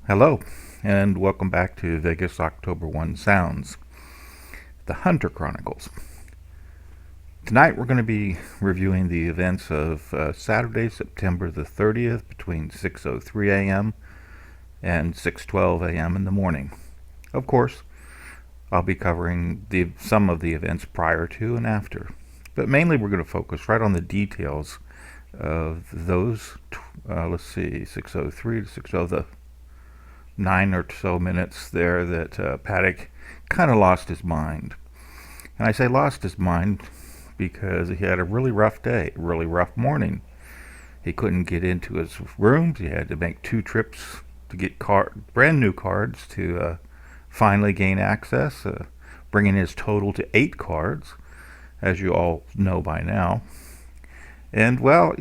Hello, and welcome back to Vegas October 1 Sounds, the Hunter Chronicles. Tonight we're going to be reviewing the events of Saturday, September the 30th between 6:03 a.m. and 6:12 a.m. in the morning. Of course, I'll be covering some of the events prior to and after, but mainly we're going to focus right on the details of those, let's see, 6:03 to 6:12, the 9 or so minutes there that Paddock kind of lost his mind. And I say lost his mind because he had a really rough day, a really rough morning. He couldn't get into his rooms. He had to make 2 trips to get brand new cards to finally gain access, bringing his total to 8 cards, as you all know by now. And well,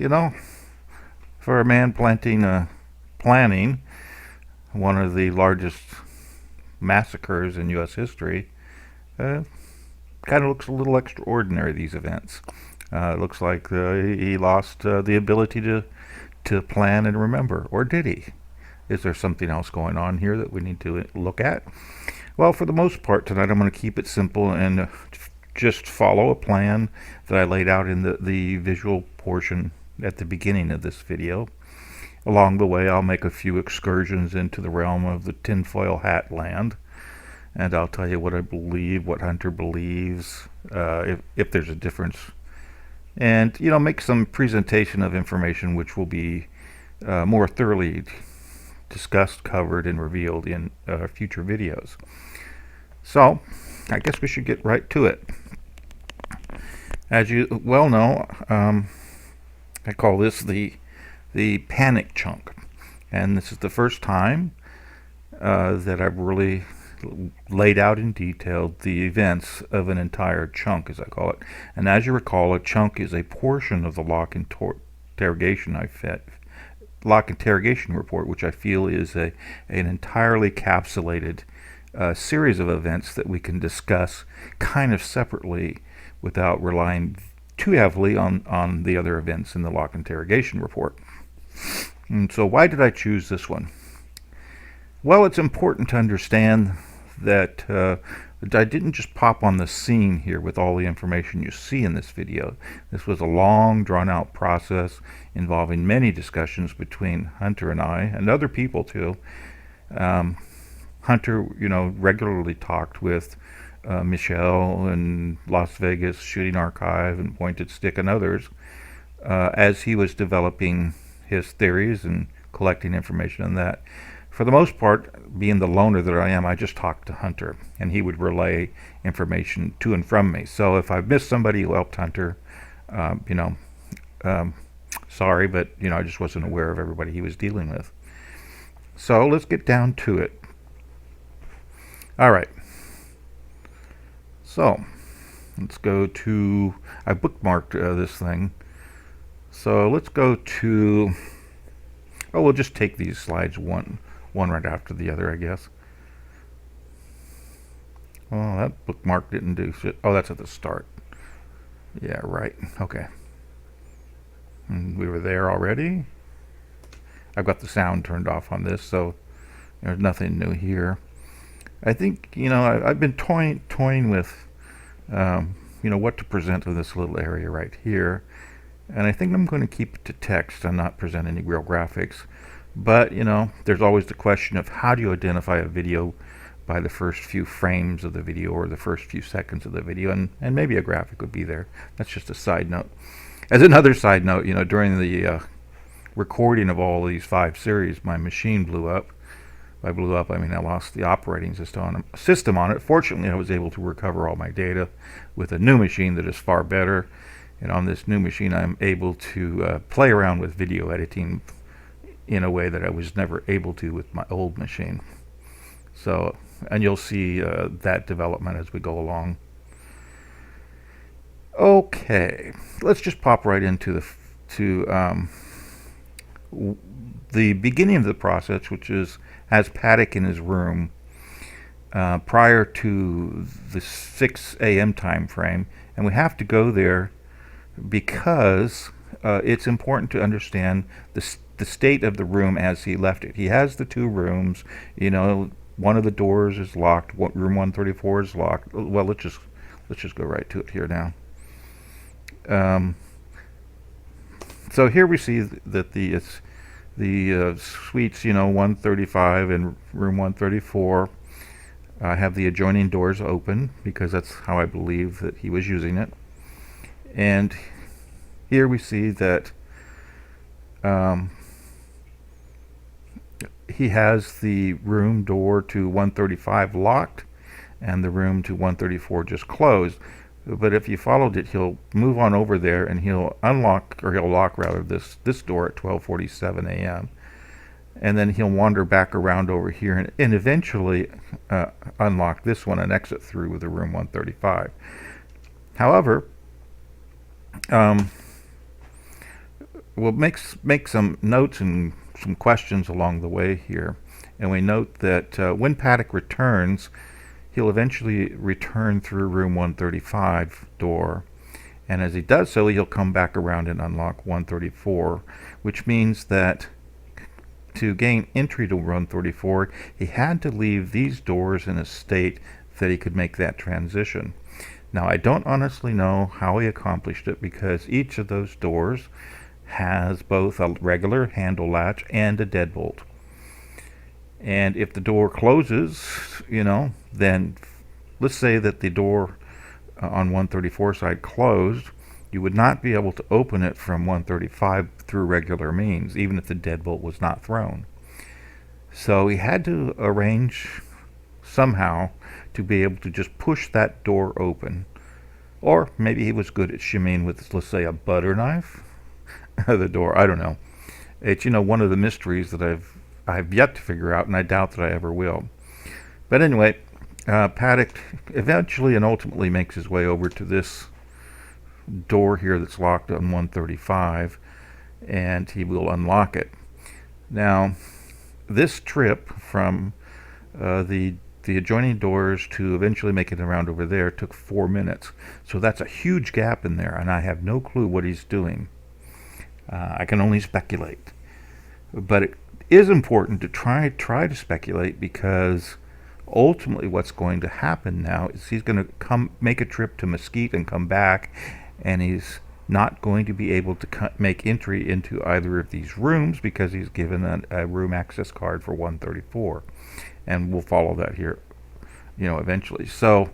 for a man planning one of the largest massacres in U.S. history, kind of looks a little extraordinary, these events. It looks like he lost the ability to plan and remember. Or did he? Is there something else going on here that we need to look at? Well, for the most part tonight, I'm going to keep it simple and just follow a plan that I laid out in the visual portion at the beginning of this video. Along the way, I'll make a few excursions into the realm of the tinfoil hat land, and I'll tell you what I believe, what Hunter believes, if there's a difference, and make some presentation of information which will be more thoroughly discussed, covered, and revealed in future videos. So, I guess we should get right to it. As you well know, I call this the panic chunk, and this is the first time that I've really laid out in detail the events of an entire chunk, as I call it. And as you recall, a chunk is a portion of the lock interrogation report, which I feel is an entirely capsulated series of events that we can discuss kind of separately without relying too heavily on the other events in the lock interrogation report. And so why did I choose this one? Well, it's important to understand that I didn't just pop on the scene here with all the information you see in this video. This was a long, drawn-out process involving many discussions between Hunter and I, and other people too. Hunter, regularly talked with Michelle and Las Vegas Shooting Archive and Pointed Stick and others as he was developing his theories and collecting information on that. For the most part, being the loner that I am, I just talked to Hunter, and he would relay information to and from me. So if I've missed somebody who helped Hunter, sorry, but I just wasn't aware of everybody he was dealing with. So let's get down to it. All right. So let's go to, I bookmarked this thing. So let's go to, we'll just take these slides one right after the other, I guess. Oh, that bookmark didn't do shit. Oh, that's at the start. Yeah, right. Okay. And we were there already. I've got the sound turned off on this, so there's nothing new here. I think, I've been toying with, what to present to this little area right here. And I think I'm going to keep it to text and not present any real graphics. But, there's always the question of how do you identify a video by the first few frames of the video or the first few seconds of the video, and maybe a graphic would be there. That's just a side note. As another side note, during the recording of all these 5 series, my machine blew up. By blew up, I mean I lost the operating system on it. Fortunately, I was able to recover all my data with a new machine that is far better. And on this new machine, I'm able to play around with video editing in a way that I was never able to with my old machine. So, and you'll see that development as we go along. Okay, let's just pop right into the beginning of the process, which has Paddock in his room prior to the 6 a.m. time frame, and we have to go there because it's important to understand the state of the room as he left it. He has the two rooms. One of the doors is locked. Room 134 is locked. Well, let's just go right to it here now. So here we see that the suites, 135 and room 134, have the adjoining doors open, because that's how I believe that he was using it. And here we see that he has the room door to 135 locked and the room to 134 just closed. But if you followed it, he'll move on over there and he'll lock rather this door at 12:47 a.m. and then he'll wander back around over here and eventually unlock this one and exit through with the room 135. However, we'll make some notes and some questions along the way here, and we note that when Paddock returns, he'll eventually return through room 135 door, and as he does so, he'll come back around and unlock 134, which means that to gain entry to 134, he had to leave these doors in a state that he could make that transition. Now, I don't honestly know how he accomplished it, because each of those doors has both a regular handle latch and a deadbolt. And if the door closes, then let's say that the door on 134 side closed, you would not be able to open it from 135 through regular means, even if the deadbolt was not thrown. So he had to arrange somehow to be able to just push that door open. Or maybe he was good at shimmying with, let's say, a butter knife the door. I don't know. It's one of the mysteries that I've yet to figure out, and I doubt that I ever will. But anyway, Paddock eventually and ultimately makes his way over to this door here that's locked on 135, and he will unlock it. Now, this trip from the adjoining doors to eventually make it around over there took 4 minutes. So that's a huge gap in there, and I have no clue what he's doing. I can only speculate. But it is important to try to speculate, because ultimately what's going to happen now is he's going to make a trip to Mesquite and come back, and he's not going to be able to make entry into either of these rooms because he's given a room access card for 134, and we'll follow that here eventually. So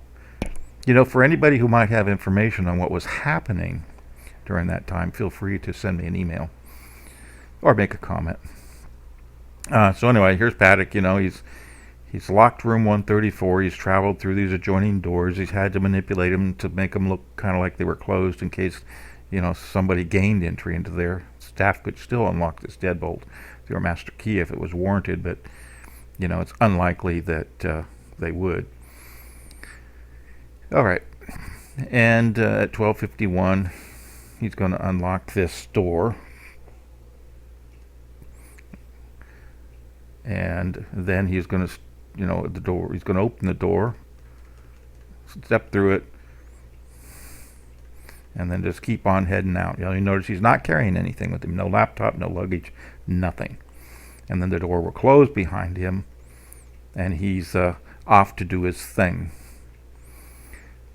for anybody who might have information on what was happening during that time, feel free to send me an email or make a comment. So anyway, here's Paddock. He's locked room 134. He's traveled through these adjoining doors. He's had to manipulate them to make them look kind of like they were closed in case somebody gained entry into there. Staff could still unlock this deadbolt through a master key if it was warranted, but it's unlikely that they would. All right, and at 12:51, he's going to unlock this door, and then he's going to, the door. He's going to open the door, step through it, and then just keep on heading out. You notice he's not carrying anything with him. No laptop, no luggage, nothing. And then the door will close behind him, and he's off to do his thing.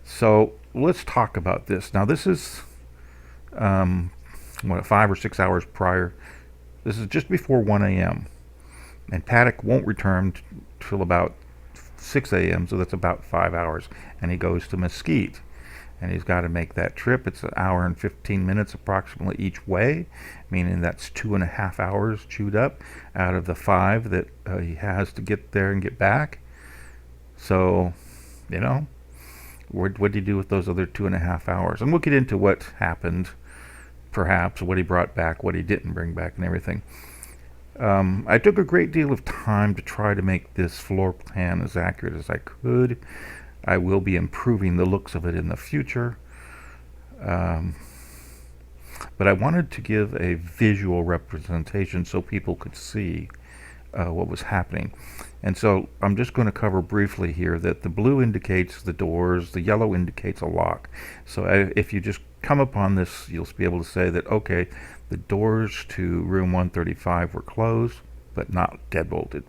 So let's talk about this. Now, this is 5 or 6 hours prior. This is just before 1 a.m. And Paddock won't return till about 6 a.m., so that's about 5 hours. And he goes to Mesquite, and he's got to make that trip. It's an hour and 15 minutes approximately each way, meaning that's 2.5 hours chewed up out of the 5 that he has to get there and get back. So, what did he do with those other 2.5 hours? And we'll get into what happened, perhaps, what he brought back, what he didn't bring back, and everything. I took a great deal of time to try to make this floor plan as accurate as I could. I will be improving the looks of it in the future. But I wanted to give a visual representation so people could see what was happening. And so I'm just going to cover briefly here that the blue indicates the doors, the yellow indicates a lock. So if you just come upon this, you'll be able to say that, okay, The doors to room 135 were closed, but not deadbolted.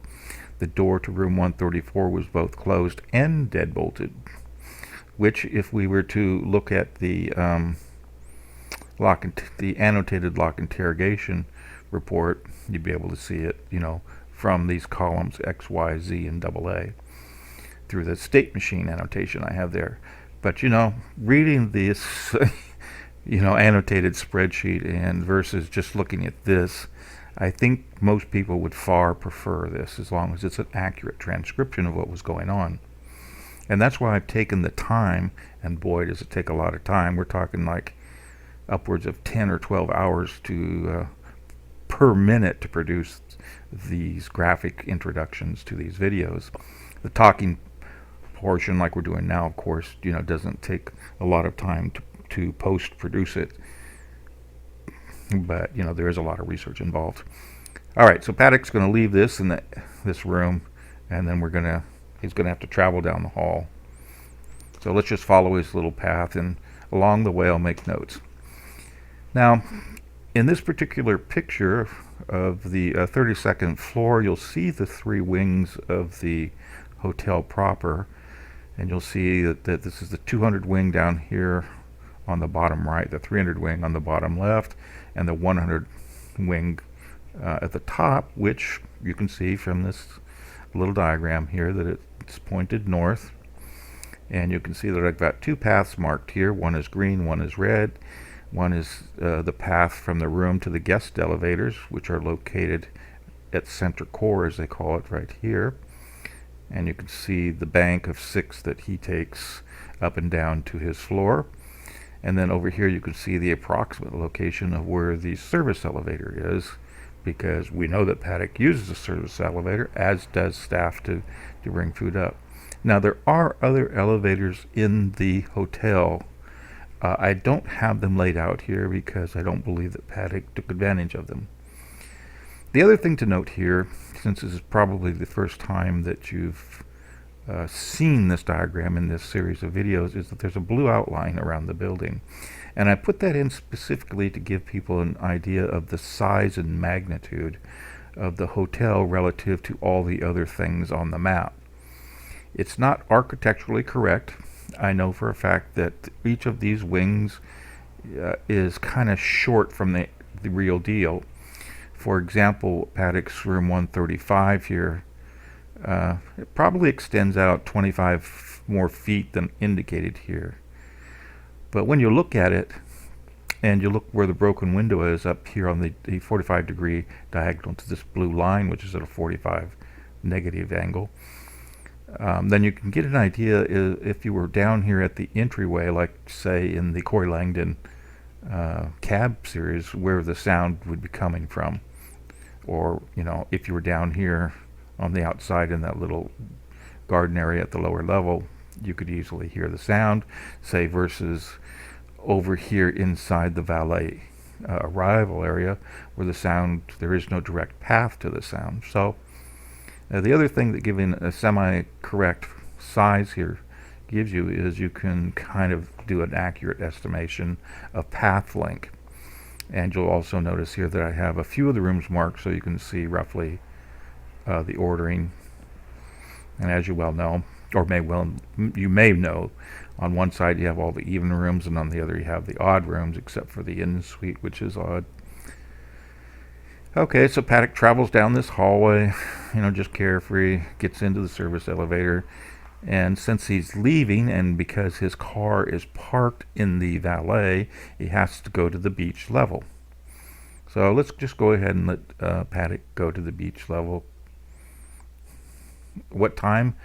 The door to room 134 was both closed and deadbolted, which, if we were to look at the the annotated lock interrogation report, you'd be able to see it, from these columns X, Y, Z, and AA through the state machine annotation I have there. But reading this annotated spreadsheet and versus just looking at this, I think most people would far prefer this, as long as it's an accurate transcription of what was going on. And that's why I've taken the time, and boy does it take a lot of time. We're talking like upwards of 10 or 12 hours per minute to produce these graphic introductions to these videos. The talking portion, like we're doing now, of course, doesn't take a lot of time to post-produce it. But, there is a lot of research involved. All right, so Paddocks going to leave this in this room, and then he's going to have to travel down the hall. So let's just follow his little path, and along the way I'll make notes. Now, in this particular picture of the 32nd floor, you'll see the three wings of the hotel proper, and you'll see that this is the 200 wing down here on the bottom right, the 300 wing on the bottom left, and the 100 wing at the top, which you can see from this little diagram here that it's pointed north. And you can see that I've got two paths marked here. One is green, one is red. One is the path from the room to the guest elevators, which are located at center core, as they call it, right here. And you can see the bank of 6 that he takes up and down to his floor. And then over here you can see the approximate location of where the service elevator is, because we know that Paddock uses a service elevator, as does staff to bring food up. Now, there are other elevators in the hotel. I don't have them laid out here because I don't believe that Paddock took advantage of them. The other thing to note here, since this is probably the first time that you've seen this diagram in this series of videos, is that there's a blue outline around the building. And I put that in specifically to give people an idea of the size and magnitude of the hotel relative to all the other things on the map. It's not architecturally correct. I know for a fact that each of these wings is kind of short from the real deal. For example, Paddocks room 135 here, it probably extends out 25 more feet than indicated here. But when you look at it, and you look where the broken window is up here on the 45-degree diagonal to this blue line, which is at a 45 negative angle, then you can get an idea if you were down here at the entryway, like say in the Corey Langdon cab series, where the sound would be coming from. Or, if you were down here on the outside in that little garden area at the lower level, you could easily hear the sound, say, versus over here inside the Valet arrival area, where the sound, there is no direct path to the sound. So the other thing that giving a semi-correct size here gives you is you can kind of do an accurate estimation of path length. And you'll also notice here that I have a few of the rooms marked so you can see roughly the ordering. And as you well know, or you may know, on one side you have all the even rooms, and on the other you have the odd rooms, except for the inn suite, which is odd. Okay, so Paddock travels down this hallway, just carefree, gets into the service elevator, and since he's leaving, and because his car is parked in the Valet, he has to go to the beach level. So let's just go ahead and let Paddock go to the beach level. What time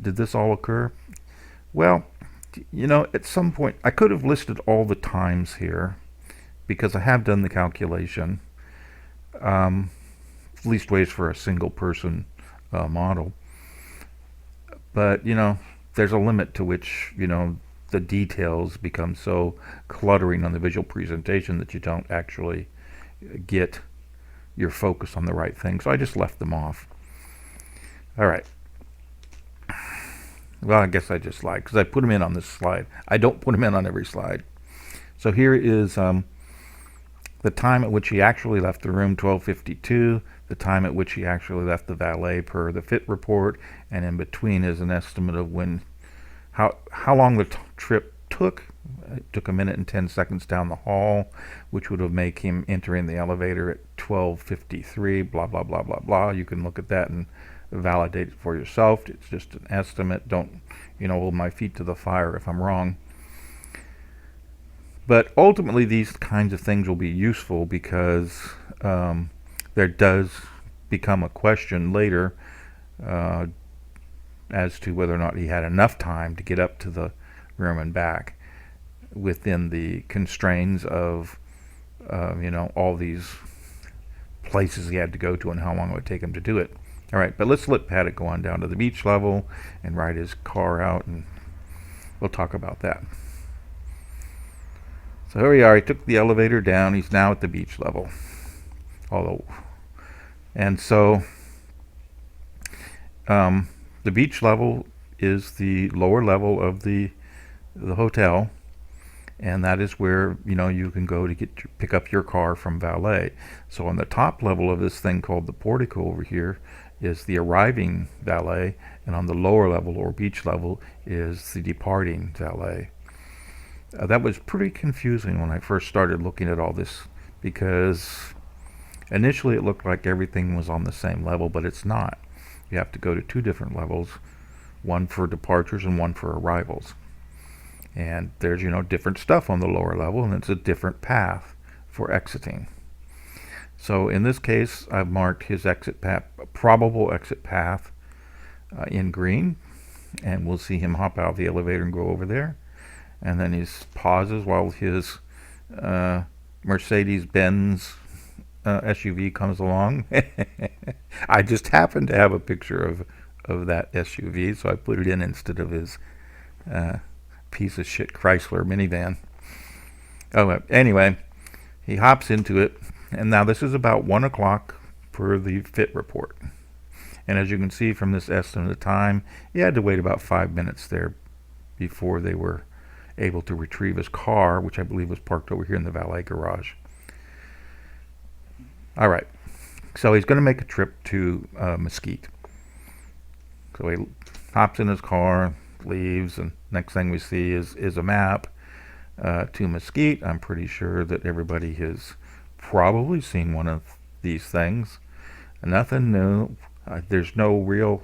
did this all occur? Well, at some point, I could have listed all the times here, because I have done the calculation. Leastways for a single person model. But, there's a limit to which, the details become so cluttering on the visual presentation that you don't actually get your focus on the right thing. So I just left them off. All right. Well, I guess I just lied, because I put them in on this slide. I don't put them in on every slide. So here is the time at which he actually left the room, 12:52, the time at which he actually left the valet per the fit report, and in between is an estimate of how long the trip took. It took 1 minute and 10 seconds down the hall, which would have made him entering the elevator at 12:53, blah, blah, blah, blah, blah. You can look at that and validate it for yourself. It's just an estimate. Don't, hold my feet to the fire if I'm wrong. But ultimately, these kinds of things will be useful because there does become a question later as to whether or not he had enough time to get up to the room and back within the constraints of, all these places he had to go to and how long it would take him to do it. All right, but let's let Paddock go on down to the beach level and ride his car out, and we'll talk about that. So here we are. He took the elevator down. He's now at the beach level. And so the beach level is the lower level of the hotel, and that is where you can go to pick up your car from valet. So on the top level of this thing called the portico over here is the arriving valet, and on the lower level or beach level is the departing valet. That was pretty confusing when I first started looking at all this, because initially it looked like everything was on the same level, but it's not. You have to go to two different levels, one for departures and one for arrivals. And there's, different stuff on the lower level, and it's a different path for exiting. So in this case, I've marked his exit path, probable exit path, in green, and we'll see him hop out of the elevator and go over there. And then he pauses while his Mercedes-Benz SUV comes along. I just happened to have a picture of that SUV, so I put it in instead of his piece of shit Chrysler minivan. Anyway, he hops into it, and now this is about 1 o'clock per the fit report. And as you can see from this estimate of time, he had to wait about 5 minutes there before they were able to retrieve his car, which I believe was parked over here in the valet garage. All right, so he's going to make a trip to Mesquite. So he hops in his car, leaves, and next thing we see is a map to Mesquite. I'm pretty sure that everybody has probably seen one of these things. Nothing new. There's no real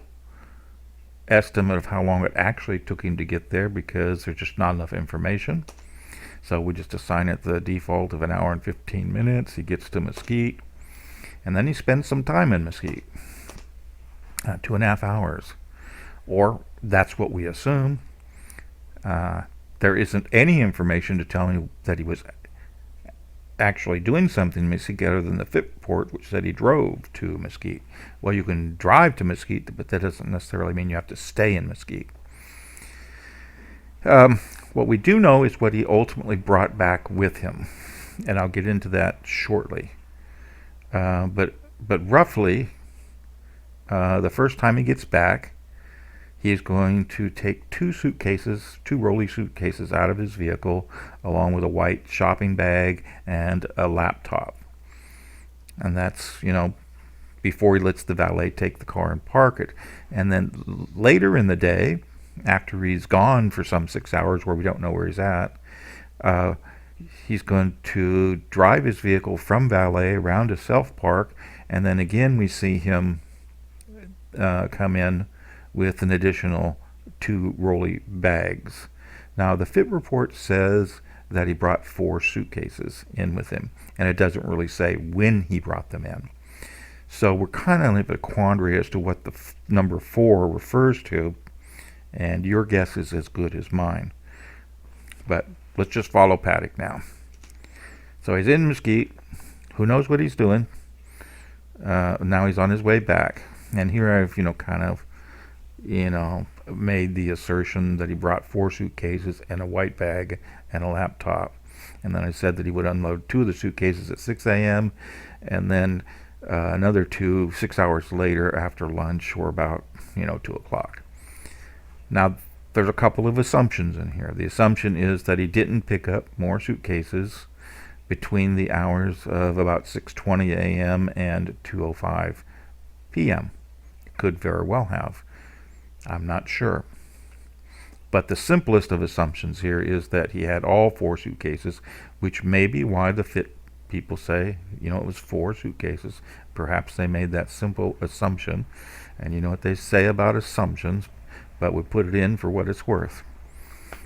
estimate of how long it actually took him to get there because there's just not enough information. So we just assign it the default of 1 hour and 15 minutes. He gets to Mesquite, and then he spends some time in Mesquite, 2.5 hours. Or that's what we assume. There isn't any information to tell me that he was actually doing something in Mesquite other than the fit report, which said he drove to Mesquite. Well, you can drive to Mesquite, but that doesn't necessarily mean you have to stay in Mesquite. What we do know is what he ultimately brought back with him, and I'll get into that shortly. But roughly, the first time he gets back, he's going to take two rolly suitcases out of his vehicle, along with a white shopping bag and a laptop. And that's, before he lets the valet take the car and park it. And then later in the day, after he's gone for some 6 hours where we don't know where he's at, he's going to drive his vehicle from valet around to self-park, and then again we see him come in with an additional 2 rolly bags. Now the fit report says that he brought 4 suitcases in with him, and it doesn't really say when he brought them in. So we're kind of in a quandary as to what the number 4 refers to, and your guess is as good as mine. But let's just follow Paddock now. So he's in Mesquite. Who knows what he's doing? Now he's on his way back, and here I've made the assertion that he brought 4 suitcases and a white bag and a laptop. And then I said that he would unload 2 of the suitcases at 6 a.m. and then another 2 6 hours later after lunch, or about 2 o'clock. Now there's a couple of assumptions in here. The assumption is that he didn't pick up more suitcases between the hours of about 6:20 a.m. and 2:05 p.m. Could very well have. I'm not sure. But the simplest of assumptions here is that he had all 4 suitcases, which may be why the fit people say, it was 4 suitcases. Perhaps they made that simple assumption. And you know what they say about assumptions, but we put it in for what it's worth.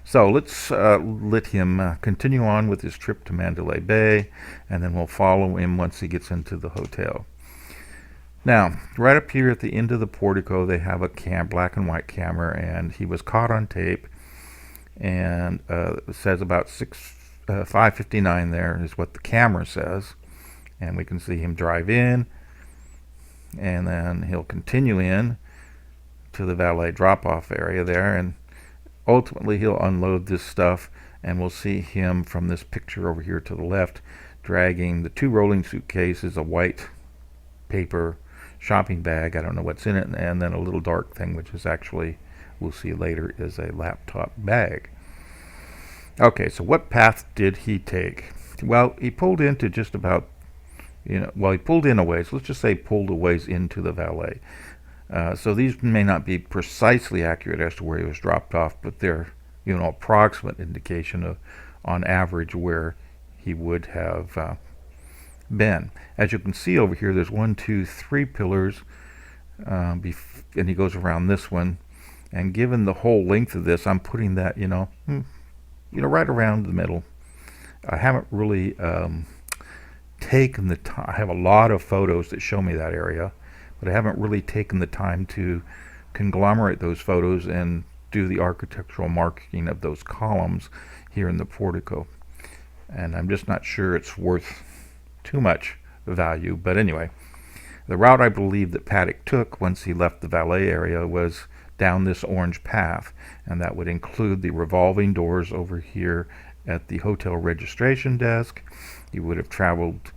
So let's let him continue on with his trip to Mandalay Bay, and then we'll follow him once he gets into the hotel. Now, right up here at the end of the portico, they have a black and white camera, and he was caught on tape, and it says about 5:59 there is what the camera says, and we can see him drive in, and then he'll continue in to the valet drop-off area there, and ultimately he'll unload this stuff, and we'll see him from this picture over here to the left dragging the 2 rolling suitcases, a white paper shopping bag, I don't know what's in it, and then a little dark thing, which is actually, we'll see later, is a laptop bag. Okay, so what path did he take? Well, he pulled into just about, he pulled in a ways. Let's just say pulled a ways into the valet. So these may not be precisely accurate as to where he was dropped off, but they're, approximate indication of, on average, where he would have been. As you can see over here, there's 1, 2, 3 pillars, and he goes around this one. And given the whole length of this, I'm putting that, right around the middle. I haven't really taken the time. I have a lot of photos that show me that area, but I haven't really taken the time to conglomerate those photos and do the architectural marking of those columns here in the portico. And I'm just not sure it's worth too much value. But anyway, the route I believe that Paddock took once he left the valet area was down this orange path, and that would include the revolving doors over here at the hotel registration desk. He would have traveled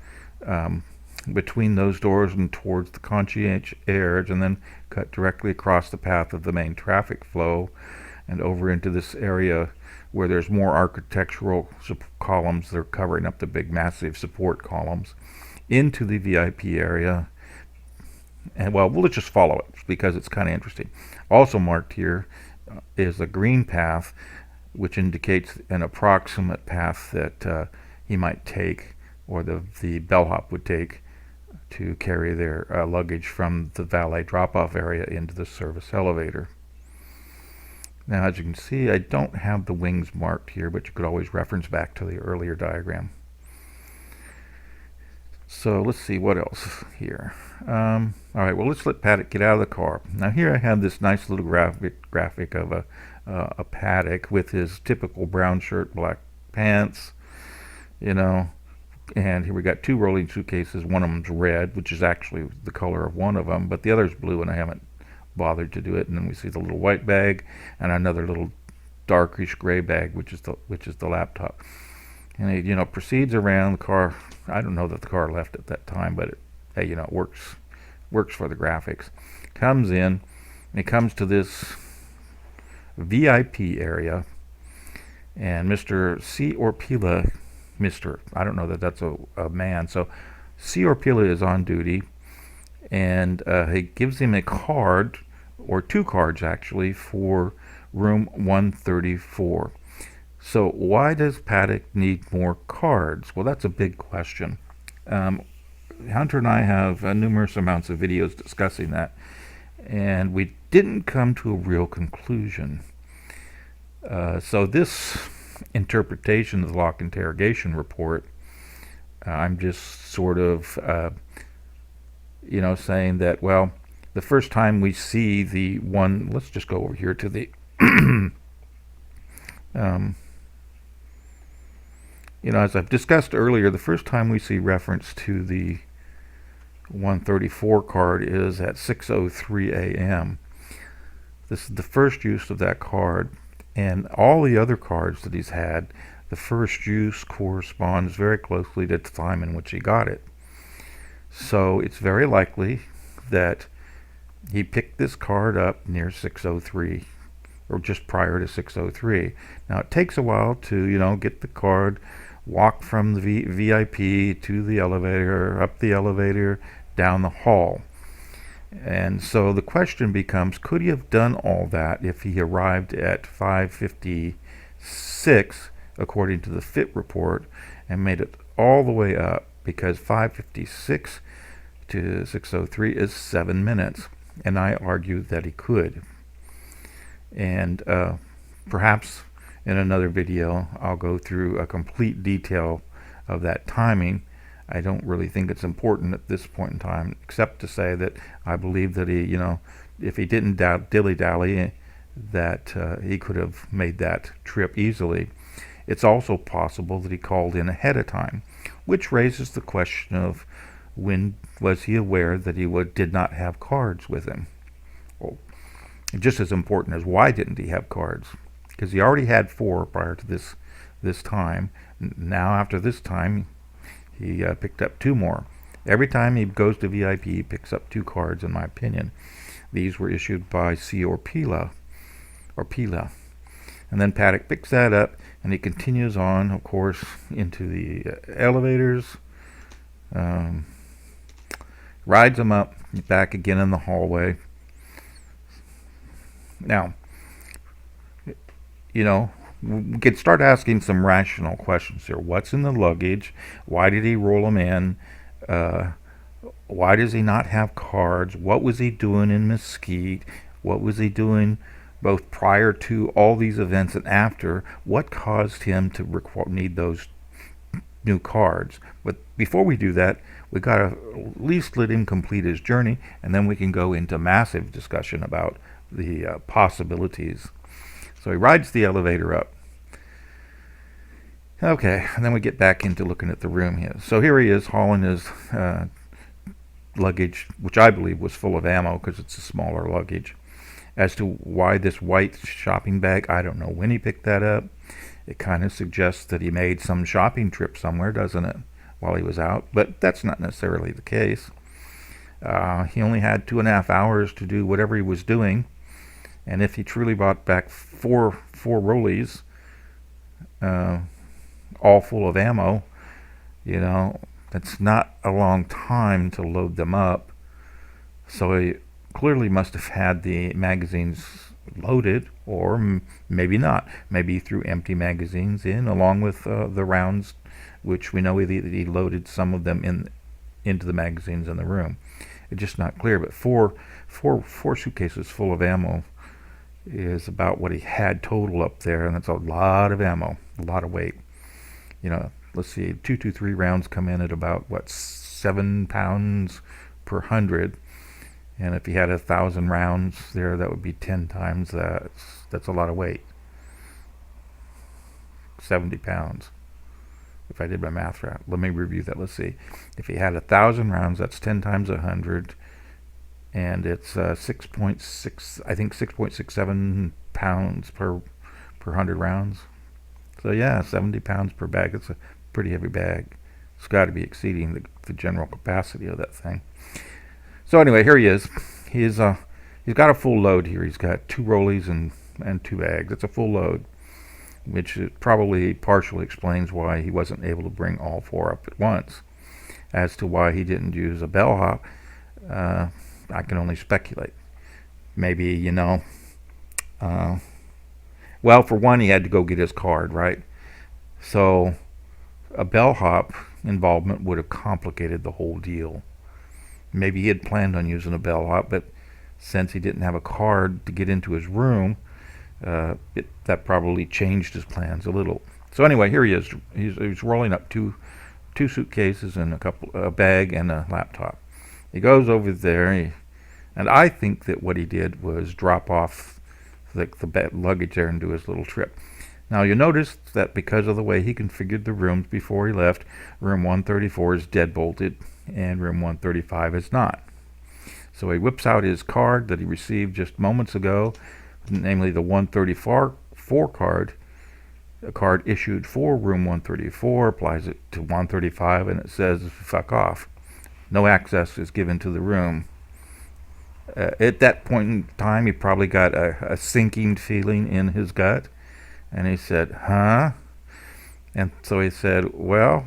between those doors and towards the concierge, and then cut directly across the path of the main traffic flow and over into this area where there's more architectural columns that are covering up the big massive support columns, into the VIP area. And well, we'll just follow it because it's kind of interesting. Also marked here is a green path, which indicates an approximate path that he might take, or the bellhop would take, to carry their luggage from the valet drop-off area into the service elevator. Now, as you can see, I don't have the wings marked here, but you could always reference back to the earlier diagram. So let's see what else here. All right, well, let's let Paddock get out of the car. Now here I have this nice little graphic of a Paddock with his typical brown shirt, black pants, and here we got 2 rolling suitcases. One of them's red, which is actually the color of one of them, but the other's blue, and I haven't bothered to do it. And then we see the little white bag and another little darkish gray bag, which is the laptop. And he proceeds around the car. I don't know that the car left at that time, but it works for the graphics. Comes in, and he comes to this VIP area, and Mr. C. Orpila, I don't know that that's a man, so C. Orpila is on duty, and he gives him a card, or 2 cards actually, for room 134. So why does Paddock need more cards? Well, that's a big question. Hunter and I have numerous amounts of videos discussing that, and we didn't come to a real conclusion. So this interpretation of the lock interrogation report, I'm just sort of saying that, well, the first time we see the one, let's just go over here to the as I've discussed earlier, the first time we see reference to the 134 card is at 6:03 a.m. This is the first use of that card, and all the other cards that he's had, the first use corresponds very closely to the time in which he got it. So it's very likely that he picked this card up near 6:03, or just prior to 6:03. Now it takes a while to get the card walk from the VIP to the elevator, up the elevator, down the hall. And so the question becomes, could he have done all that if he arrived at 5:56, according to the FIT report, and made it all the way up? Because 5:56 to 6:03 is 7 minutes. And I argue that he could. And perhaps in another video, I'll go through a complete detail of that timing. I don't really think it's important at this point in time, except to say that I believe that he, if he didn't dilly-dally, that he could have made that trip easily. It's also possible that he called in ahead of time, which raises the question of when was he aware that he did not have cards with him? Well, just as important as why didn't he have cards? Because he already had 4 prior to this time. Now after this time, he picked up 2 more. Every time he goes to VIP, he picks up 2 cards, in my opinion. These were issued by C or Pila. And then Paddock picks that up, and he continues on, of course, into the elevators, rides them up, back again in the hallway. Now, we could start asking some rational questions here. What's in the luggage? Why did he roll them in? Why does he not have cards? What was he doing in Mesquite? What was he doing both prior to all these events and after? What caused him to need those new cards? But before we do that, we got to at least let him complete his journey, and then we can go into massive discussion about the possibilities. So he rides the elevator up. Okay, and then we get back into looking at the room here. So here he is hauling his luggage, which I believe was full of ammo because it's a smaller luggage. As to why this white shopping bag, I don't know when he picked that up. It kind of suggests that he made some shopping trip somewhere, doesn't it, while he was out? But that's not necessarily the case. He only had 2.5 hours to do whatever he was doing. And if he truly bought back four rollies, all full of ammo, that's not a long time to load them up. So he clearly must have had the magazines loaded, or maybe not. Maybe he threw empty magazines in along with the rounds, which we know he loaded some of them into the magazines in the room. It's just not clear. But four suitcases full of ammo is about what he had total up there, and that's a lot of ammo, a lot of weight. Let's see, 223 rounds come in at about 7 pounds per 100, and if he had 1,000 rounds there, that would be 10 times that. That's a lot of weight. 70 pounds. If I did my math right, let me review that. Let's see. If he had 1,000 rounds, that's 10 times 100. And it's 6.6, I think 6.67 pounds per 100 rounds. So yeah, 70 pounds per bag. That's a pretty heavy bag. It's got to be exceeding the general capacity of that thing. So anyway, here he is. He's got a full load here. He's got 2 rollies and 2 bags. It's a full load, which probably partially explains why he wasn't able to bring all 4 up at once. As to why he didn't use a bellhop, I can only speculate. Maybe, well, for one, he had to go get his card, right? So a bellhop involvement would have complicated the whole deal. Maybe he had planned on using a bellhop, but since he didn't have a card to get into his room, that probably changed his plans a little. So anyway, here he is. He's rolling up two suitcases and a bag and a laptop. He goes over there, and I think that what he did was drop off the luggage there and do his little trip. Now you notice that because of the way he configured the rooms before he left, room 134 is deadbolted and room 135 is not. So he whips out his card that he received just moments ago, namely the 134 card, a card issued for room 134, applies it to 135, and it says fuck off. No access is given to the room. At that point in time, he probably got a sinking feeling in his gut, and he said, huh? And so he said, well,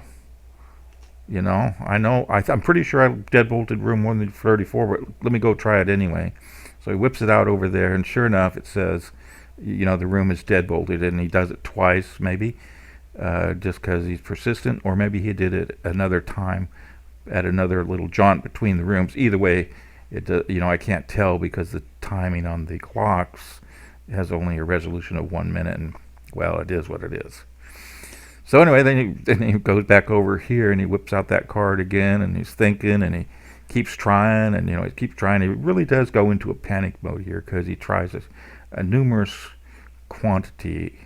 I'm pretty sure I deadbolted room 134, but let me go try it anyway. So he whips it out over there, and sure enough, it says, the room is deadbolted, and he does it twice, maybe, just because he's persistent, or maybe he did it another time at another little jaunt between the rooms. Either way, I can't tell because the timing on the clocks has only a resolution of 1 minute, and well, it is what it is. So anyway, then he goes back over here and he whips out that card again, and he's thinking, and he keeps trying, and he keeps trying. He really does go into a panic mode here because he tries a numerous quantity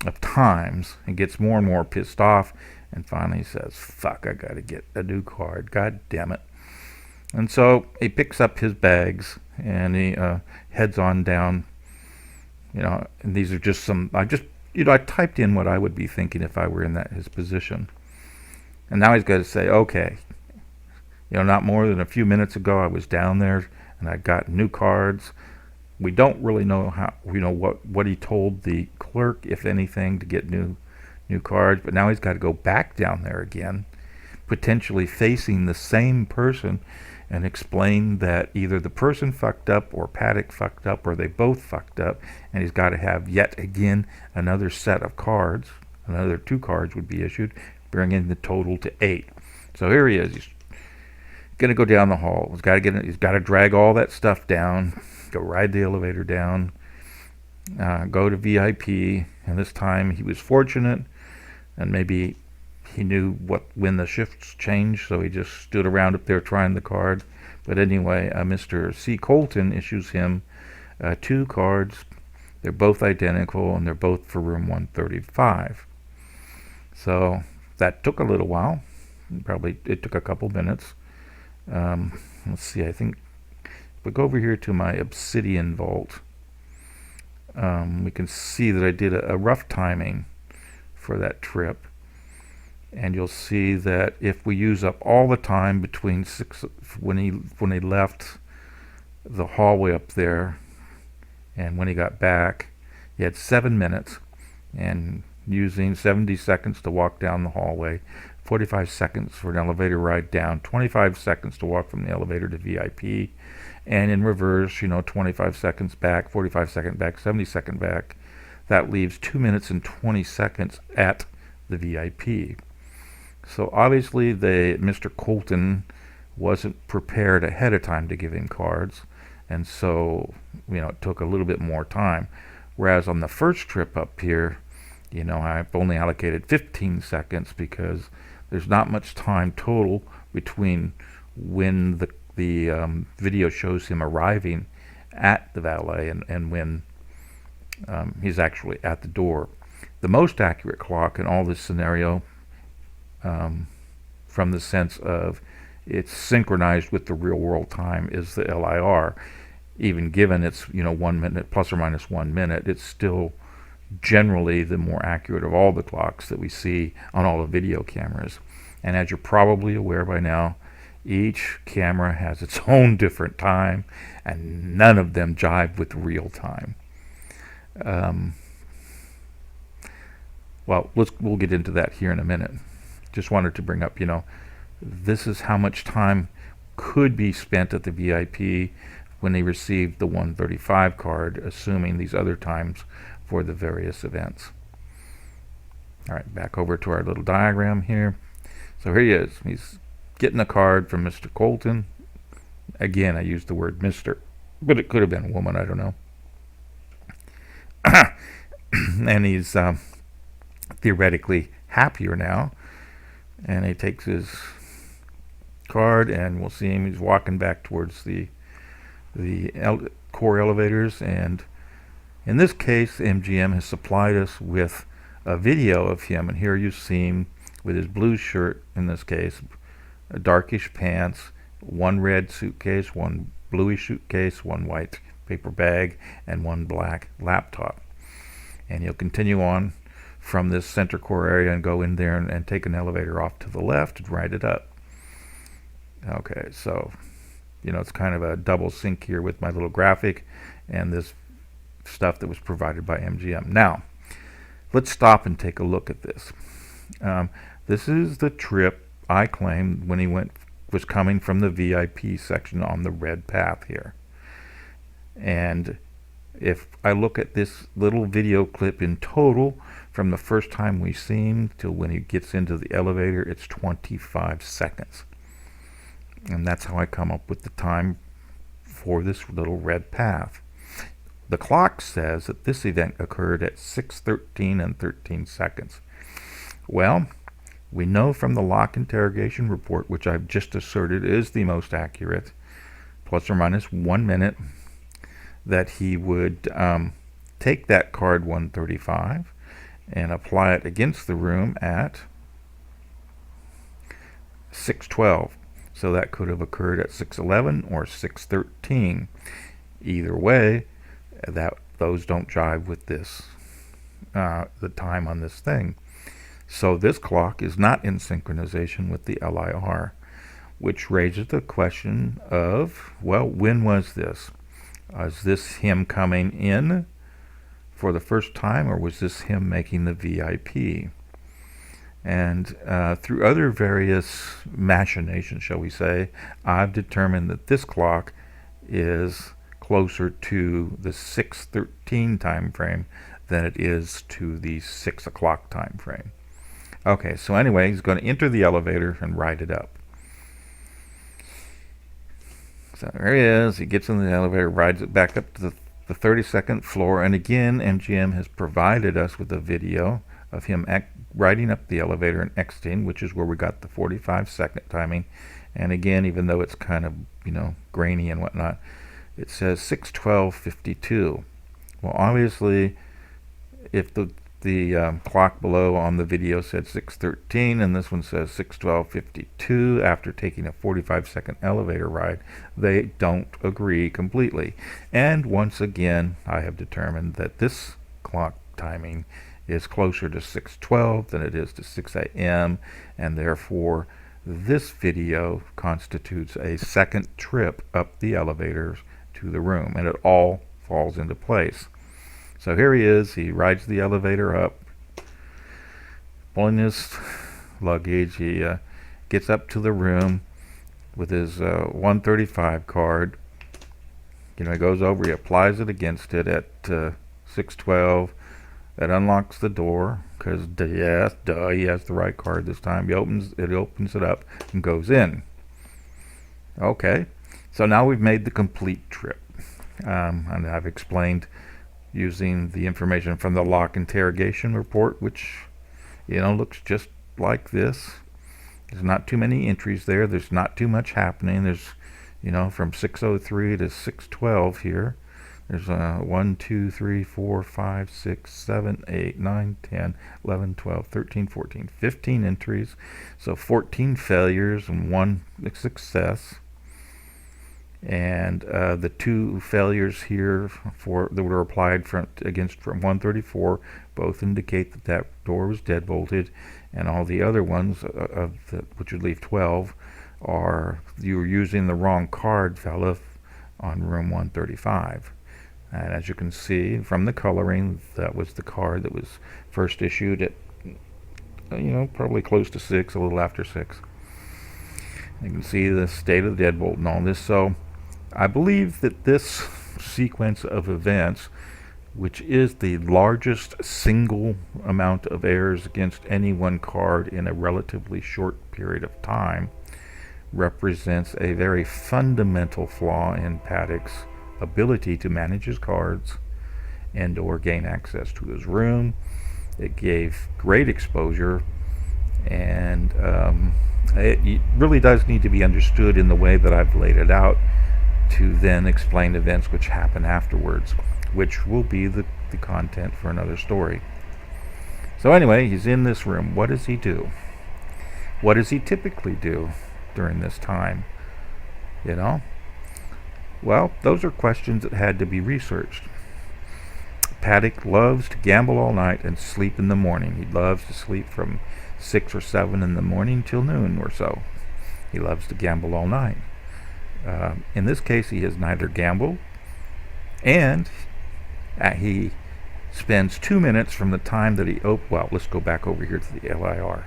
of times and gets more and more pissed off, and finally says, "Fuck! I gotta get a new card. God damn it!" And so he picks up his bags and he heads on down. And these are just some. I typed in what I would be thinking if I were in his position. And now he's got to say, okay, not more than a few minutes ago I was down there and I got new cards. We don't really know how, what he told the clerk, if anything, to get new cards. But now he's got to go back down there again, potentially facing the same person, and explain that either the person fucked up or Paddock fucked up or they both fucked up, and he's got to have yet again another set of cards. Another 2 cards would be issued, bringing the total to 8. So here he is. He's going to go down the hall. He's got to drag all that stuff down, go ride the elevator down, go to VIP, and this time he was fortunate, and maybe he knew when the shifts changed, so he just stood around up there trying the card. But anyway, Mr. C. Colton issues him 2 cards. They're both identical, and they're both for room 135. So that took a little while. It took a couple minutes. Let's see, I think if we go over here to my Obsidian Vault, we can see that I did a rough timing for that trip. And you'll see that if we use up all the time between when he left the hallway up there and when he got back, he had 7 minutes, and using 70 seconds to walk down the hallway, 45 seconds for an elevator ride down, 25 seconds to walk from the elevator to VIP, and in reverse, 25 seconds back, 45 seconds back, 70 seconds back. That leaves 2 minutes and 20 seconds at the VIP. So obviously Mr. Colton wasn't prepared ahead of time to give him cards, and so it took a little bit more time. Whereas on the first trip up here, I've only allocated 15 seconds because there's not much time total between when the video shows him arriving at the valet and when he's actually at the door. The most accurate clock in all this scenario, from the sense of it's synchronized with the real world time, is the LIR. Even given it's 1 minute plus or minus 1 minute, it's still generally the more accurate of all the clocks that we see on all the video cameras. And as you're probably aware by now, each camera has its own different time, and none of them jive with real time. We'll get into that here in a minute. Just wanted to bring up, this is how much time could be spent at the VIP when they received the 135 card, assuming these other times for the various events. All right, back over to our little diagram here. So here he is. He's getting a card from Mr. Colton. Again, I used the word Mr., but it could have been a woman, I don't know. And he's theoretically happier now. And he takes his card, and we'll see him. He's walking back towards the core elevators, and in this case, MGM has supplied us with a video of him, and here you see him with his blue shirt, in this case, darkish pants, 1 red suitcase, 1 bluish suitcase, 1 white paper bag, and 1 black laptop. And he'll continue on from this center core area and go in there and take an elevator off to the left and ride it up. Okay, so it's kind of a double sync here with my little graphic and this stuff that was provided by MGM. Now, let's stop and take a look at this. This is the trip I claimed when he was coming from the VIP section on the red path here. And if I look at this little video clip in total, from the first time we see him till when he gets into the elevator, it's 25 seconds. And that's how I come up with the time for this little red path. The clock says that this event occurred at 6:13 and 13 seconds. Well, we know from the lock interrogation report, which I've just asserted is the most accurate, plus or minus 1 minute, that he would take that card 135 and apply it against the room at 6:12. So that could have occurred at 6:11 or 6:13. Either way, those don't jive with this, the time on this thing. So this clock is not in synchronization with the LIR, which raises the question of, well, when was this? Is this him coming in for the first time, or was this him making the VIP? And through other various machinations, shall we say, I've determined that this clock is closer to the 6:13 time frame than it is to the 6 o'clock time frame. Okay, so anyway, he's going to enter the elevator and ride it up. So there he is. He gets in the elevator, rides it back up to the 32nd floor, and again, MGM has provided us with a video of him riding up the elevator and exiting, which is where we got the 45-second timing. And again, even though it's kind of, grainy and whatnot, it says 6:12:52. Well, obviously, if the clock below on the video said 6:13 and this one says 6:12:52 after taking a 45-second elevator ride, they don't agree completely. And once again, I have determined that this clock timing is closer to 6:12 than it is to 6 a.m. and therefore this video constitutes a second trip up the elevators to the room, and it all falls into place. So here he is. He rides the elevator up, pulling his luggage. He gets up to the room with his 135 card. He goes over, he applies it against it at 6:12. That unlocks the door because, he has the right card this time. He opens it up and goes in. Okay, so now we've made the complete trip. And I've explained using the information from the lock interrogation report, which looks just like this. There's not too many entries there. There's not too much happening. There's from 6:03 to 6:12 here. There's 1, 2, 3, 4, 5, 6, 7, 8, 9, 10, 11, 12, 13, 14, 15 entries. So 14 failures and 1 success. And the 2 failures here that were applied from 134 both indicate that door was deadbolted, and all the other ones which would leave 12 are you were using the wrong card, fella, on room 135. And as you can see from the coloring, that was the card that was first issued at probably close to 6, a little after 6. You can see the state of the deadbolt and all this. So I believe that this sequence of events, which is the largest single amount of errors against any one card in a relatively short period of time, represents a very fundamental flaw in Paddocks' ability to manage his cards and or gain access to his room. It gave great exposure, and it really does need to be understood in the way that I've laid it out, to then explain events which happen afterwards, which will be the content for another story. So anyway, he's in this room. What does he do? What does he typically do during this time? Well, those are questions that had to be researched. Paddock loves to gamble all night and sleep in the morning. He loves to sleep from 6 or 7 in the morning till noon or so. He loves to gamble all night. In this case, he has neither gambled, and he spends 2 minutes from the time that he well, let's go back over here to the LIR.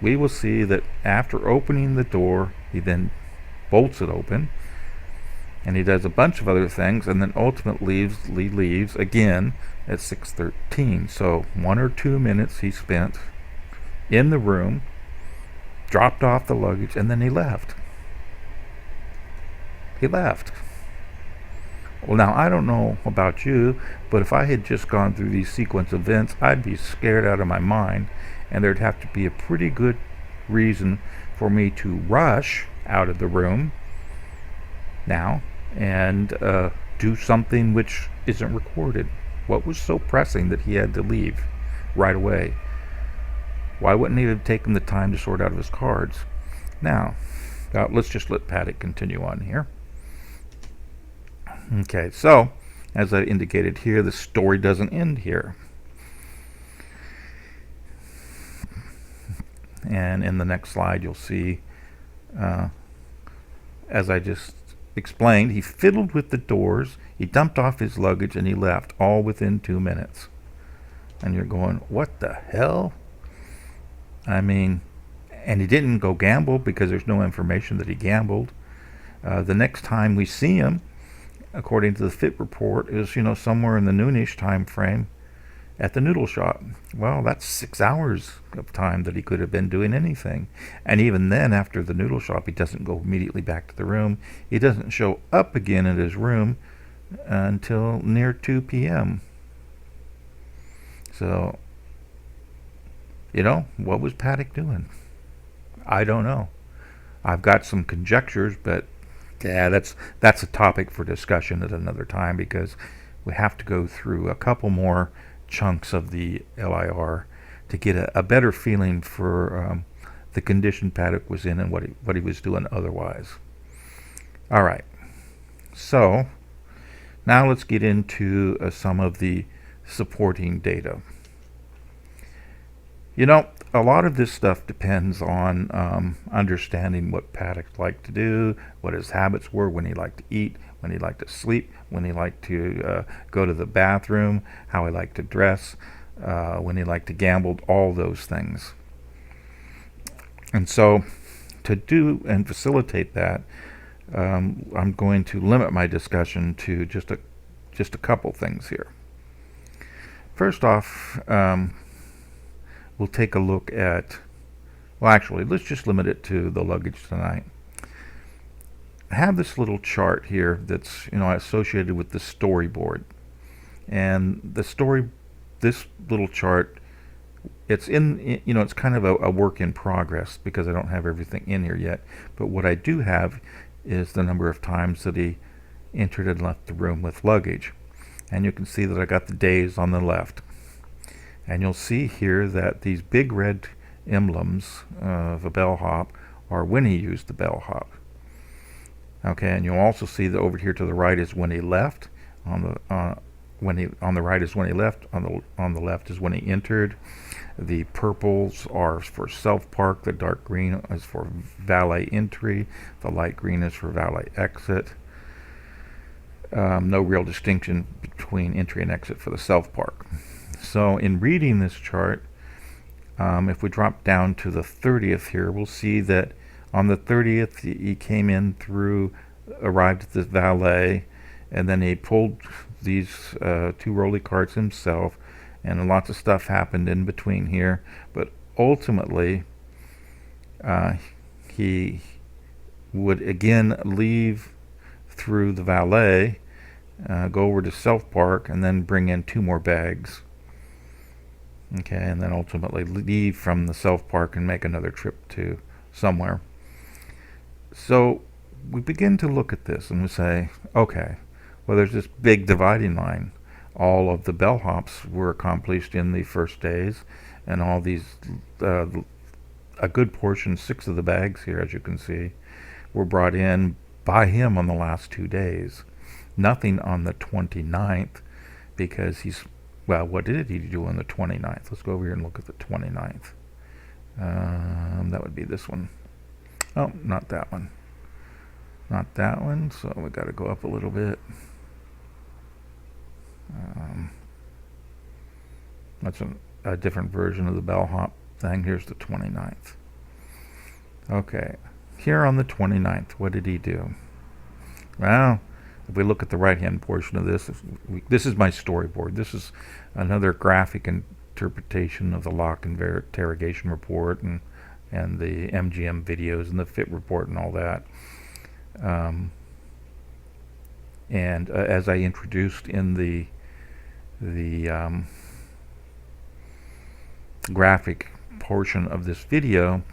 We will see that after opening the door, he then bolts it open, and he does a bunch of other things, and then ultimately leaves again at 6:13. So 1 or 2 minutes he spent in the room, dropped off the luggage, and then he left. He left. Well, now, I don't know about you, but if I had just gone through these sequence of events, I'd be scared out of my mind, and there'd have to be a pretty good reason for me to rush out of the room now and do something which isn't recorded. What was so pressing that he had to leave right away? Why wouldn't he have taken the time to sort out his cards? Now, let's just let Paddock continue on here. Okay, so, as I indicated here, the story doesn't end here. And in the next slide, you'll see, as I just explained, he fiddled with the doors, he dumped off his luggage, and he left, all within 2 minutes. And you're going, what the hell? I mean, and he didn't go gamble because there's no information that he gambled. The next time we see him, according to the FIT report, is somewhere in the noonish time frame at the noodle shop. Well, that's 6 hours of time that he could have been doing anything. And even then, after the noodle shop, he doesn't go immediately back to the room. He doesn't show up again at his room until near 2 p.m. So, what was Paddock doing? I don't know. I've got some conjectures, but yeah, that's a topic for discussion at another time, because we have to go through a couple more chunks of the LIR to get a better feeling for the condition Paddock was in and what he was doing otherwise. All right, so now let's get into some of the supporting data. A lot of this stuff depends on understanding what Paddock liked to do, what his habits were, when he liked to eat, when he liked to sleep, when he liked to go to the bathroom, how he liked to dress, when he liked to gamble, all those things. And so to do and facilitate that, I'm going to limit my discussion to just a couple things here. First off, we'll take a look at, well, actually, let's just limit it to the luggage tonight. I have this little chart here that's, associated with the storyboard. And this little chart, it's it's kind of a work in progress because I don't have everything in here yet. But what I do have is the number of times that he entered and left the room with luggage. And you can see that I got the days on the left. And you'll see here that these big red emblems of a bellhop are when he used the bellhop. Okay, and you'll also see that over here to the right is when he left. On the right is when he left. On the left is when he entered. The purples are for self-park. The dark green is for valet entry. The light green is for valet exit. No real distinction between entry and exit for the self-park. So in reading this chart, if we drop down to the 30th here, we'll see that on the 30th he came in arrived at the valet, and then he pulled these 2 rolly carts himself, and lots of stuff happened in between here. But ultimately, he would again leave through the valet, go over to self-park, and then bring in 2 more bags. Okay, and then ultimately leave from the self-park and make another trip to somewhere. So we begin to look at this and we say, okay, well, there's this big dividing line. All of the bellhops were accomplished in the first days, and all these, a good portion, 6 of the bags here, as you can see, were brought in by him on the last 2 days. Nothing on the 29th, because well, what did he do on the 29th? Let's go over here and look at the 29th. That would be this one. Oh, not that one. Not that one, so we got to go up a little bit. That's a different version of the bellhop thing. Here's the 29th. Okay, here on the 29th, what did he do? Well, if we look at the right-hand portion of this, this is my storyboard. This is another graphic interpretation of the lock and interrogation report and the MGM videos and the fit report and all that. As I introduced in the graphic portion of this video,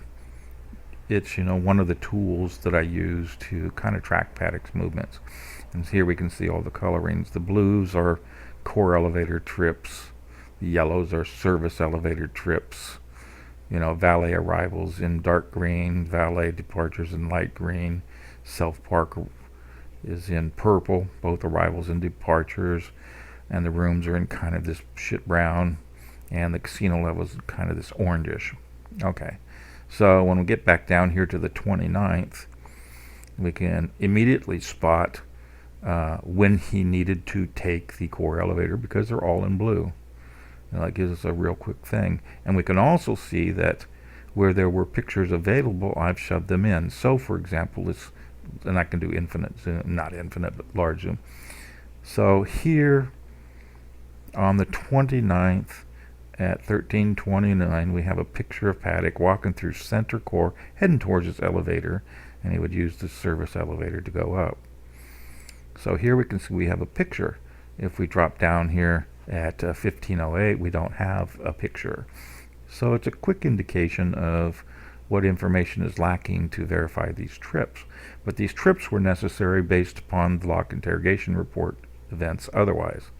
it's one of the tools that I use to kind of track Paddocks movements. And here we can see all the colorings. The blues are core elevator trips. The yellows are service elevator trips. Valet arrivals in dark green, valet departures in light green. Self-park is in purple, both arrivals and departures. And the rooms are in kind of this shit brown. And the casino level is kind of this orangish. Okay. So when we get back down here to the 29th, we can immediately spot when he needed to take the core elevator because they're all in blue. That gives us a real quick thing. And we can also see that where there were pictures available, I've shoved them in. So, for example, and I can do infinite zoom, not infinite, but large zoom. So here on the 29th, at 13:29, we have a picture of Paddock walking through center core, heading towards his elevator, and he would use the service elevator to go up. So here we can see we have a picture. If we drop down here at 15:08, we don't have a picture. So it's a quick indication of what information is lacking to verify these trips. But these trips were necessary based upon the lock interrogation report events otherwise.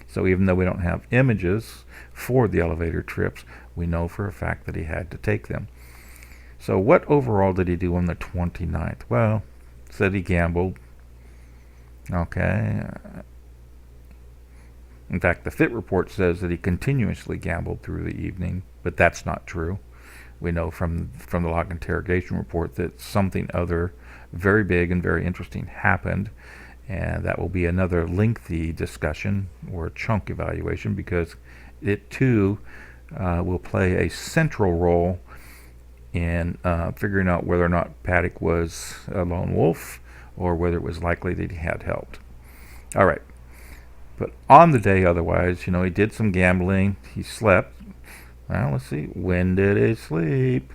So even though we don't have images for the elevator trips, we know for a fact that he had to take them. So what overall did he do on the 29th? Well, said he gambled. Okay. In fact, the fit report says that he continuously gambled through the evening, but that's not true. We know from the lock interrogation report that something other very big and very interesting happened. And that will be another lengthy discussion or chunk evaluation because it too will play a central role in figuring out whether or not Paddock was a lone wolf or whether it was likely that he had helped. All right. But on the day otherwise, he did some gambling. He slept. Well, let's see. When did he sleep?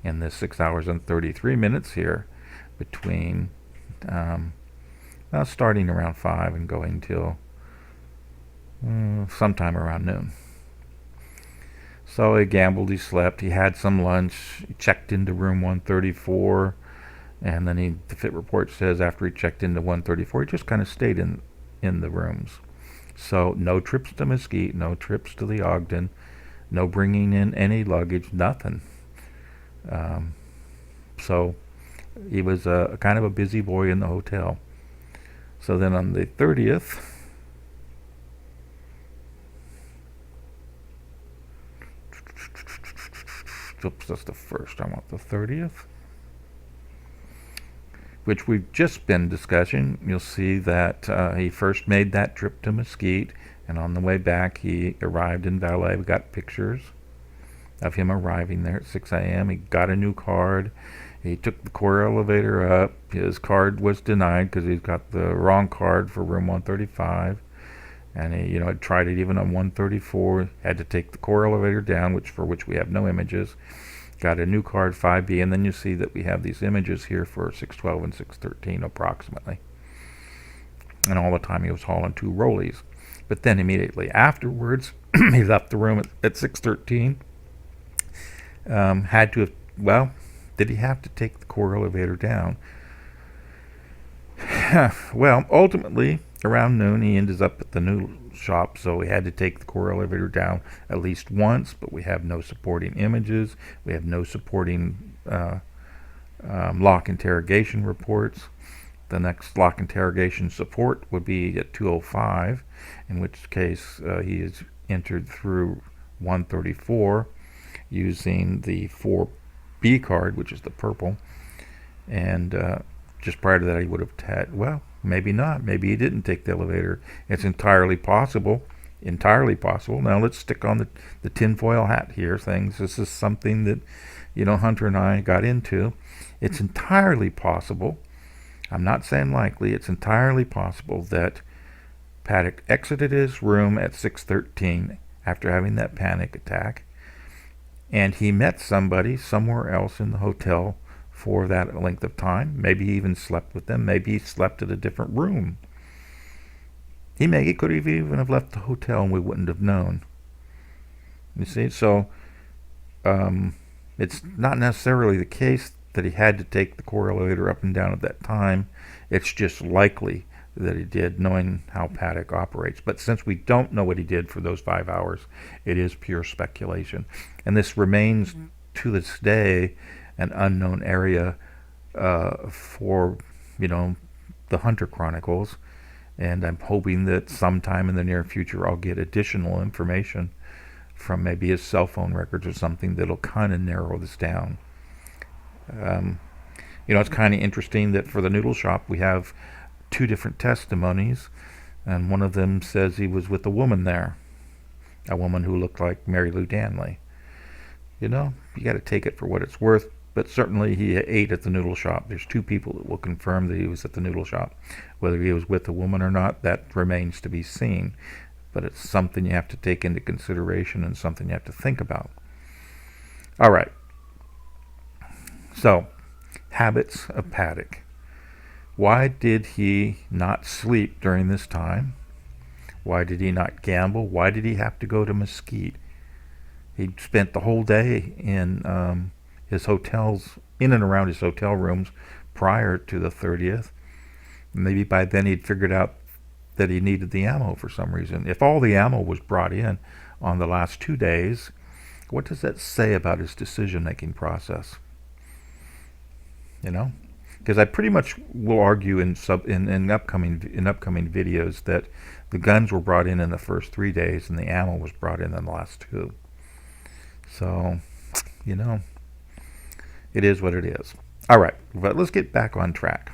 In this 6 hours and 33 minutes here between starting around 5 and going till sometime around noon. So he gambled, he slept, he had some lunch, he checked into room 134, and then the fit report says after he checked into 134, he just kind of stayed in the rooms. So no trips to Mesquite, no trips to the Ogden, no bringing in any luggage, nothing. So he was a kind of a busy boy in the hotel. So then on the 30th, oops, that's the first. I want the 30th, which we've just been discussing. You'll see that he first made that trip to Mesquite, and on the way back he arrived in Valet. We got pictures of him arriving there at 6 a.m. He got a new card. He took the core elevator up. His card was denied because he's got the wrong card for room 135. And he, had tried it even on 134. Had to take the core elevator down, for which we have no images. Got a new card, 5B, and then you see that we have these images here for 612 and 613 approximately. And all the time he was hauling 2 rollies. But then immediately afterwards, he left the room at 613. Had to have, did he have to take the core elevator down? Well, ultimately, around noon, he ends up at the new shop, so he had to take the core elevator down at least once, but we have no supporting images. We have no supporting lock interrogation reports. The next lock interrogation support would be at 2:05, in which case he is entered through 134 using the 4B card, which is the purple. And just prior to that, he would have maybe not. Maybe he didn't take the elevator. It's entirely possible entirely possible. Now let's stick on the tinfoil hat here things. This is something that, Hunter and I got into. It's entirely possible. I'm not saying likely. It's entirely possible that Paddock exited his room at 6:13 after having that panic attack, and he met somebody somewhere else in the hotel for that length of time. Maybe he even slept with them. Maybe he slept at a different room. He could have even have left the hotel and we wouldn't have known. You see, so it's not necessarily the case that he had to take the correlator up and down at that time. It's just likely that he did, knowing how Paddock operates. But since we don't know what he did for those 5 hours, it is pure speculation. And this remains, to this day, an unknown area for, the Hunter Chronicles. And I'm hoping that sometime in the near future I'll get additional information from maybe his cell phone records or something that'll kind of narrow this down. It's kind of interesting that for the noodle shop we have 2 different testimonies, and one of them says he was with a woman there, a woman who looked like Mary Lou Danley. You got to take it for what it's worth, but certainly he ate at the noodle shop. There's 2 people that will confirm that he was at the noodle shop. Whether he was with a woman or not, that remains to be seen, but it's something you have to take into consideration and something you have to think about. All right. So, habits of Paddock. Why did he not sleep during this time? Why did he not gamble? Why did he have to go to Mesquite? He spent the whole day in his hotels, in and around his hotel rooms prior to the 30th. Maybe by then he'd figured out that he needed the ammo for some reason. If all the ammo was brought in on the last 2 days, what does that say about his decision-making process? Because I pretty much will argue in upcoming videos that the guns were brought in the first 3 days and the ammo was brought in the last 2. So, it is what it is. All right, but let's get back on track.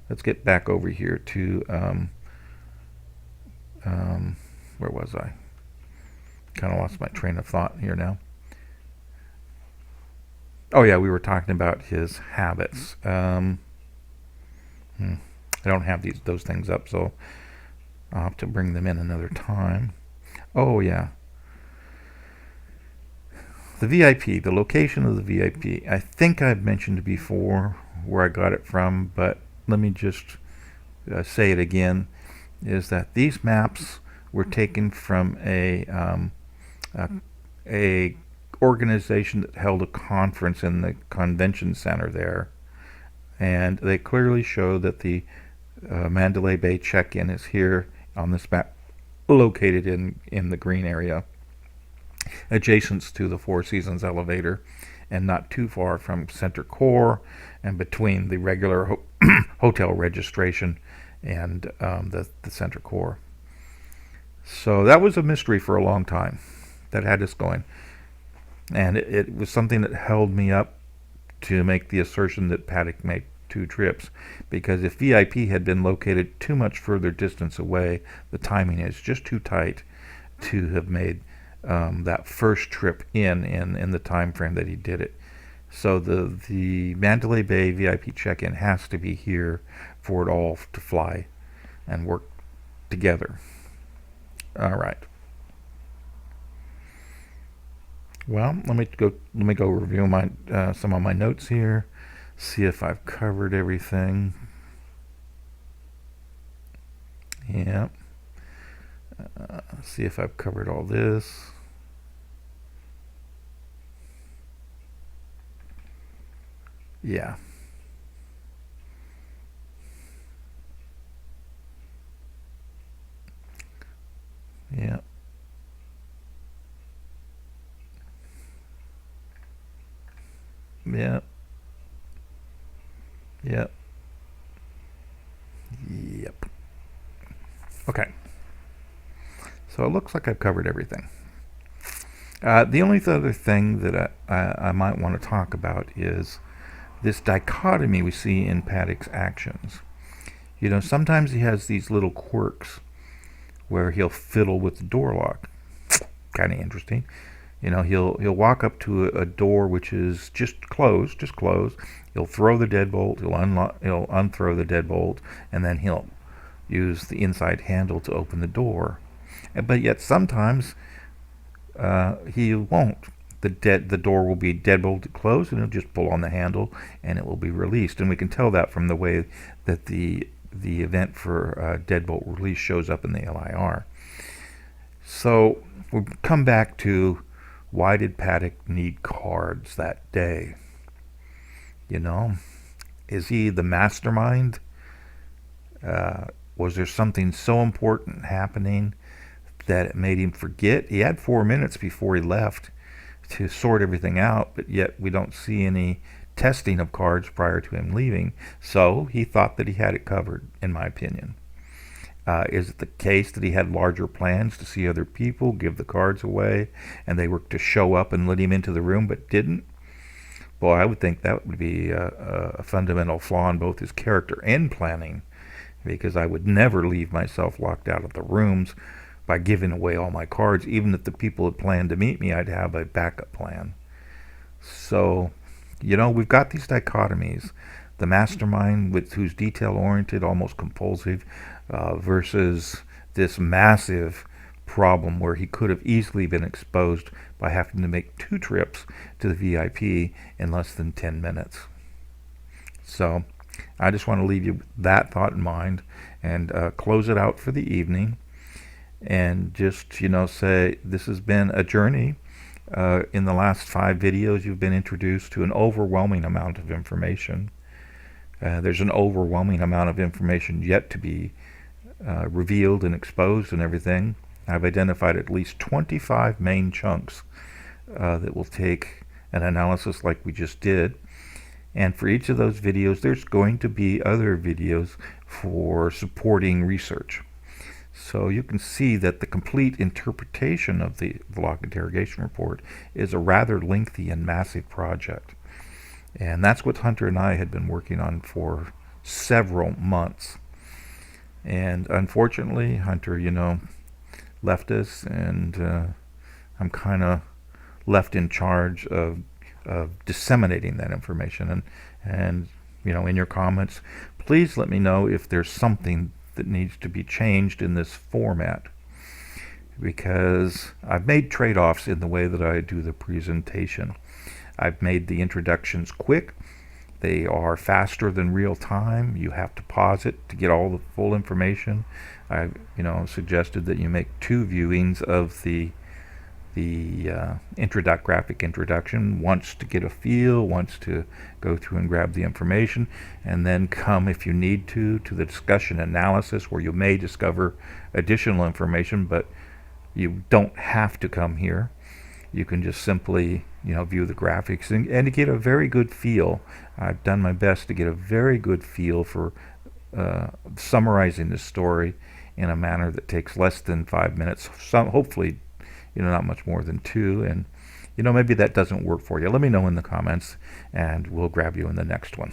Let's get back over here to where was I? Kind of lost my train of thought here now. Oh yeah, we were talking about his habits. I don't have those things up, so I'll have to bring them in another time. Oh yeah. The VIP, the location of the VIP. I think I've mentioned before where I got it from, but let me just say it again, is that these maps were taken from a organization that held a conference in the convention center there, and they clearly show that the Mandalay Bay check-in is here on this map, located in the green area, adjacent to the Four Seasons elevator, and not too far from Center Core, and between the regular hotel registration and the Center Core. So that was a mystery for a long time. That had us going. And it was something that held me up to make the assertion that Paddock made 2 trips. Because if VIP had been located too much further distance away, the timing is just too tight to have made that first trip in the time frame that he did it. So the Mandalay Bay VIP check-in has to be here for it all to fly and work together. All right. Well, let me go review my some of my notes here, see if I've covered everything. Yeah. See if I've covered all this. Yeah. Yeah. Yeah. Yep. Yep. Okay. So it looks like I've covered everything. The only other thing that I might want to talk about is this dichotomy we see in Paddock's actions. Sometimes he has these little quirks where he'll fiddle with the door lock. Kind of interesting. He'll walk up to a door which is just closed. He'll throw the deadbolt. He'll unthrow the deadbolt, and then he'll use the inside handle to open the door. But yet sometimes he won't. The door will be deadbolted closed, and he'll just pull on the handle, and it will be released. And we can tell that from the way that the event for deadbolt release shows up in the LIR. So we'll come back to, why did Paddock need cards that day? Is he the mastermind? Was there something so important happening that it made him forget? He had 4 minutes before he left to sort everything out, but yet we don't see any testing of cards prior to him leaving. So he thought that he had it covered, in my opinion. Is it the case that he had larger plans to see other people, give the cards away, and they were to show up and let him into the room but didn't? Boy, I would think that would be a fundamental flaw in both his character and planning, because I would never leave myself locked out of the rooms by giving away all my cards. Even if the people had planned to meet me, I'd have a backup plan. So, we've got these dichotomies. The mastermind, who's detail-oriented, almost compulsive, versus this massive problem where he could have easily been exposed by having to make 2 trips to the VIP in less than 10 minutes. So I just want to leave you with that thought in mind, and close it out for the evening, and just say this has been a journey. In the last 5 videos, you've been introduced to an overwhelming amount of information. There's an overwhelming amount of information yet to be revealed and exposed and everything. I've identified at least 25 main chunks that will take an analysis like we just did. And for each of those videos, there's going to be other videos for supporting research. So you can see that the complete interpretation of the log interrogation report is a rather lengthy and massive project. And that's what Hunter and I had been working on for several months. And unfortunately, Hunter, left us, and I'm kind of left in charge of disseminating that information. And in your comments, please let me know if there's something that needs to be changed in this format, because I've made trade-offs in the way that I do the presentation. I've made the introductions quick. They are faster than real time. You have to pause it to get all the full information. I've suggested that you make 2 viewings of the graphic introduction, once to get a feel, once to go through and grab the information, and then come, if you need to the discussion analysis, where you may discover additional information, but you don't have to come here. You can just simply view the graphics and to get a very good feel. I've done my best to get a very good feel for summarizing this story in a manner that takes less than 5 minutes, hopefully not much more than 2. And maybe that doesn't work for you. Let me know in the comments, and we'll grab you in the next one.